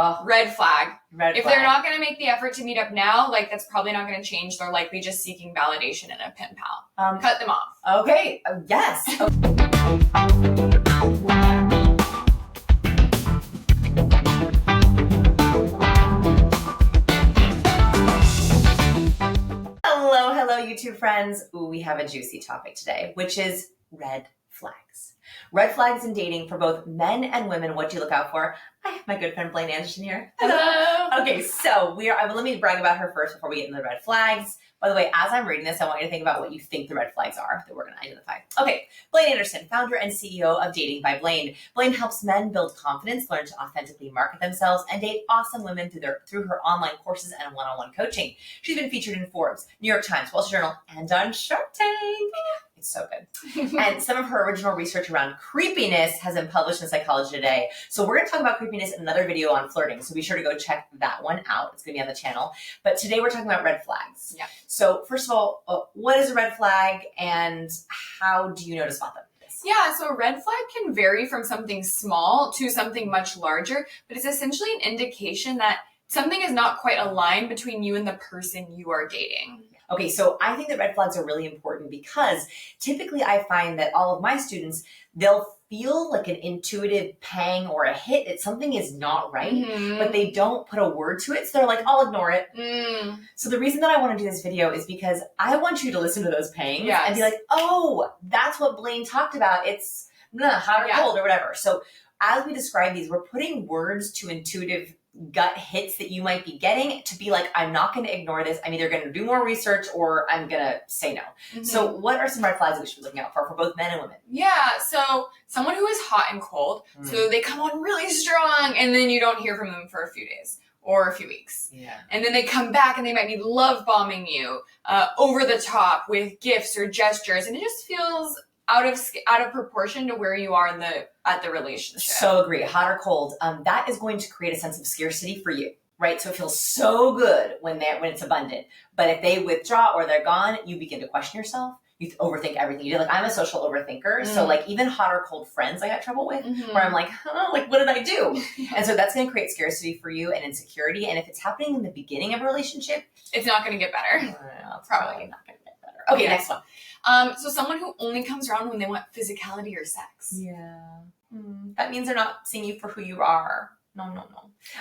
Red flag. If flag. they're not going to make the effort to meet up now, like that's probably not going to change. They're likely just seeking validation in a pen pal. Cut them off. Okay. Yes. Hello, YouTube friends. Ooh, we have a juicy topic today, which is red flags. Red flags in dating for both men and women. What do you look out for? I have my good friend Blaine Anderson here. Hello. Okay, so let me brag about her first before we get into the red flags. By the way, as I'm reading this, I want you to think about what you think the red flags are that we're going to identify. Okay, Blaine Anderson, founder and CEO of Dating by Blaine. Blaine helps men build confidence, learn to authentically market themselves, and date awesome women through her online courses and one-on-one coaching. She's been featured in Forbes, New York Times, Wall Street Journal, and on Shark Tank. It's so good. And some of her original research around creepiness has been published in Psychology Today. So we're going to talk about creepiness in another video on flirting. So be sure to go check that one out. It's going to be on the channel. But today we're talking about red flags. Yeah. So first of all, what is a red flag and how do you know to spot them? Yeah, so a red flag can vary from something small to something much larger, but it's essentially an indication that something is not quite aligned between you and the person you are dating. Okay, so I think that red flags are really important because typically I find that all of my students, they'll feel like an intuitive pang or a hit that something is not right, but they don't put a word to it. So they're like, I'll ignore it. So the reason that I want to do this video is because I want you to listen to those pangs and be like, oh, that's what Blaine talked about. It's hot or cold or whatever. So as we describe these, we're putting words to intuitive gut hits that you might be getting to be like, I'm not going to ignore this. I'm either going to do more research or I'm going to say no. So what are some red flags that we should be looking out for both men and women? Yeah, so someone who is hot and cold, so they come on really strong and then you don't hear from them for a few days or a few weeks. Yeah. And then they come back and they might be love bombing you over the top with gifts or gestures, and it just feels out of proportion to where you are at the relationship. So agree. Hot or cold, that is going to create a sense of scarcity for you, right? So it feels so good when it's abundant. But if they withdraw or they're gone, you begin to question yourself. You overthink everything you do. Like, I'm a social overthinker. So like even hot or cold friends I got trouble with where I'm like, like what did I do? And so that's going to create scarcity for you and insecurity. And if it's happening in the beginning of a relationship, it's not going to get better. It's probably not going to get better. Okay, next one. So someone who only comes around when they want physicality or sex. Yeah. That means they're not seeing you for who you are. No.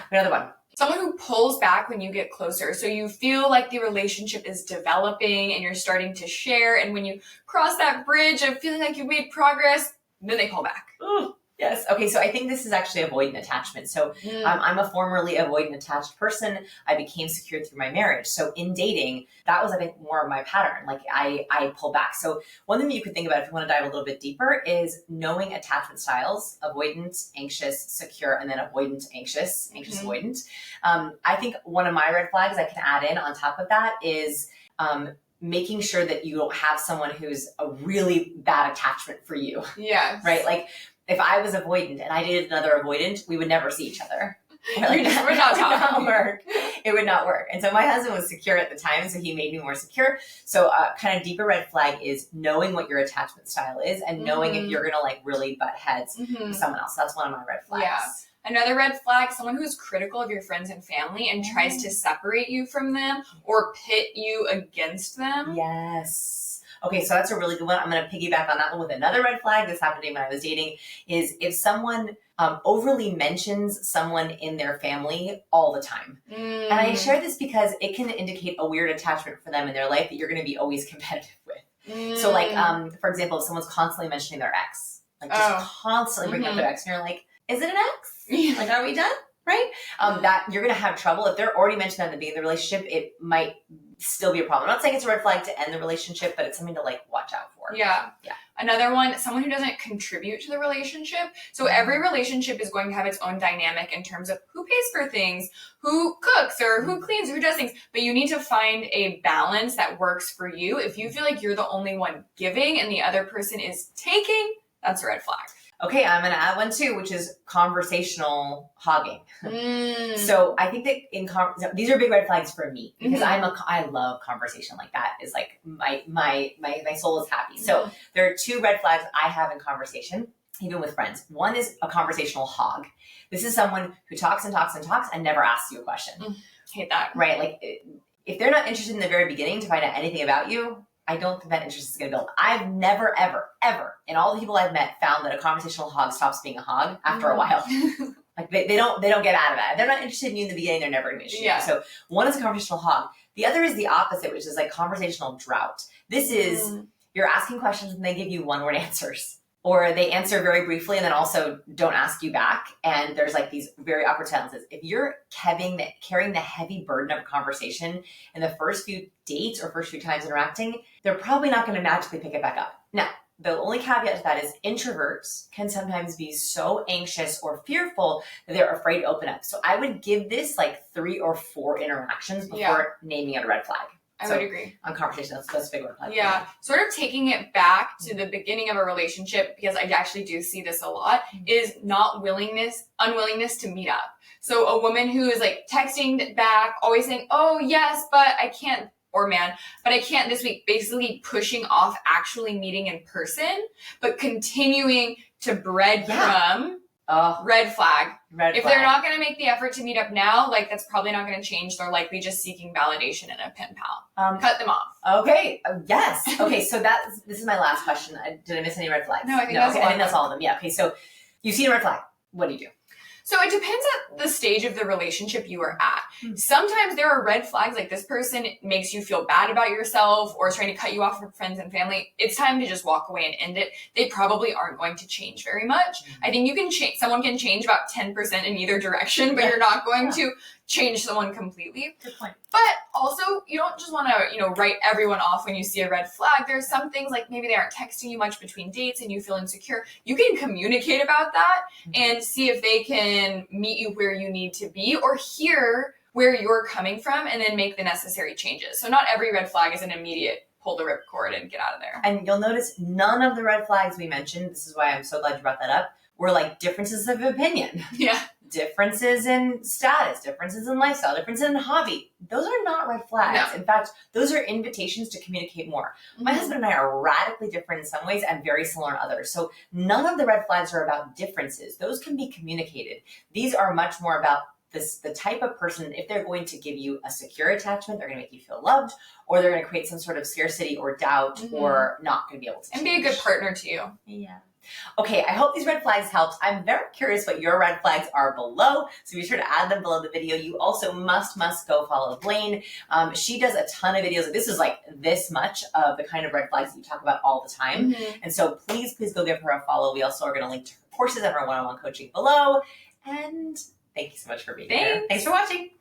Another one. Someone who pulls back when you get closer. So you feel like the relationship is developing and you're starting to share. And when you cross that bridge of feeling like you've made progress, then they pull back. Ooh. Yes. Okay. So I think this is actually avoidant attachment. So I'm a formerly avoidant attached person. I became secure through my marriage. So in dating, that was, I think, more of my pattern. Like I pull back. So one thing that you could think about if you want to dive a little bit deeper is knowing attachment styles: avoidant, anxious, secure, and then avoidant, anxious, avoidant. I think one of my red flags I can add in on top of that is making sure that you don't have someone who's a really bad attachment for you. Yes. Right? Like, if I was avoidant and I dated another avoidant, we would never see each other. Like, that would not work. It would not work. And so my husband was secure at the time, so he made me more secure. So kind of deeper red flag is knowing what your attachment style is and knowing if you're going to like really butt heads with someone else. That's one of my red flags. Yeah. Another red flag, someone who is critical of your friends and family and tries to separate you from them or pit you against them. Yes. Okay, so that's a really good one. I'm going to piggyback on that one with another red flag. This happened to me when I was dating, is if someone overly mentions someone in their family all the time. And I share this because it can indicate a weird attachment for them in their life that you're going to be always competitive with. So like, for example, if someone's constantly mentioning their ex, like just constantly bringing up their ex, and you're like, is it an ex? Like, are we done? Right? That you're going to have trouble. If they're already mentioned at the beginning of the relationship, it might still be a problem. I'm not saying it's a red flag to end the relationship, but it's something to like watch out for. Yeah. Another one, someone who doesn't contribute to the relationship. So every relationship is going to have its own dynamic in terms of who pays for things, who cooks or who cleans, who does things. But you need to find a balance that works for you. If you feel like you're the only one giving and the other person is taking, that's a red flag. Okay, I'm going to add one too, which is conversational hogging. So I think that these are big red flags for me because I love conversation like that. Is like my soul is happy. So there are two red flags I have in conversation. even with friends. One is a conversational hog. This is someone who talks and talks and talks and never asks you a question. Hate that. Right? Like, if they're not interested in the very beginning to find out anything about you, I don't think that interest is going to build. I've never, ever, ever, in all the people I've met, found that a conversational hog stops being a hog after a while. Like, they don't get out of that. If they're not interested in you in the beginning, they're never going to be interested in you. So one is a conversational hog. The other is the opposite, which is like conversational drought. This is, you're asking questions and they give you one-word answers. Or they answer very briefly and then also don't ask you back. And there's like these very awkward silences. If you're carrying the heavy burden of a conversation in the first few dates or first few times interacting, they're probably not going to magically pick it back up. Now, the only caveat to that is introverts can sometimes be so anxious or fearful that they're afraid to open up. So I would give this like 3 or 4 interactions before naming out a red flag. I would agree. On conversation, that's a big one. Yeah. Sort of taking it back to the beginning of a relationship, because I actually do see this a lot, is unwillingness to meet up. So a woman who is like texting back, always saying, oh yes, but I can't, or man, but I can't this week, basically pushing off actually meeting in person, but continuing to breadcrumb. Red flag. If they're not going to make the effort to meet up now, like that's probably not going to change. They're likely just seeking validation in a pen pal. Cut them off. Okay. Yes. Okay. So this is my last question. Did I miss any red flags? No, I think that's all of them. Yeah. Okay. So you see a red flag. What do you do? So it depends at the stage of the relationship you are at. Sometimes there are red flags, like this person makes you feel bad about yourself or is trying to cut you off from friends and family. It's time to just walk away and end it. They probably aren't going to change very much. I think you can someone can change about 10% in either direction, but you're not going to change someone completely. Good point. But also, you don't just want to, write everyone off when you see a red flag. There's some things like maybe they aren't texting you much between dates and you feel insecure. You can communicate about that and see if they can meet you where you need to be or hear where you're coming from and then make the necessary changes. So not every red flag is an immediate pull the ripcord and get out of there. And you'll notice none of the red flags we mentioned, this is why I'm so glad you brought that up, were like differences of opinion. Yeah. Differences in status, differences in lifestyle, differences in hobby. Those are not red flags. No. In fact, those are invitations to communicate more. My husband and I are radically different in some ways and very similar in others. So none of the red flags are about differences. Those can be communicated. These are much more about the type of person, if they're going to give you a secure attachment, they're going to make you feel loved, or they're going to create some sort of scarcity or doubt or not going to be able to and be a good partner to you. Yeah. Okay, I hope these red flags helped. I'm very curious what your red flags are below, so be sure to add them below the video. You also must go follow Blaine. She does a ton of videos. This is like this much of the kind of red flags that you talk about all the time. And so please go give her a follow. We also are going to link to her courses and her one-on-one coaching below. And thank you so much for being here. Thanks for watching.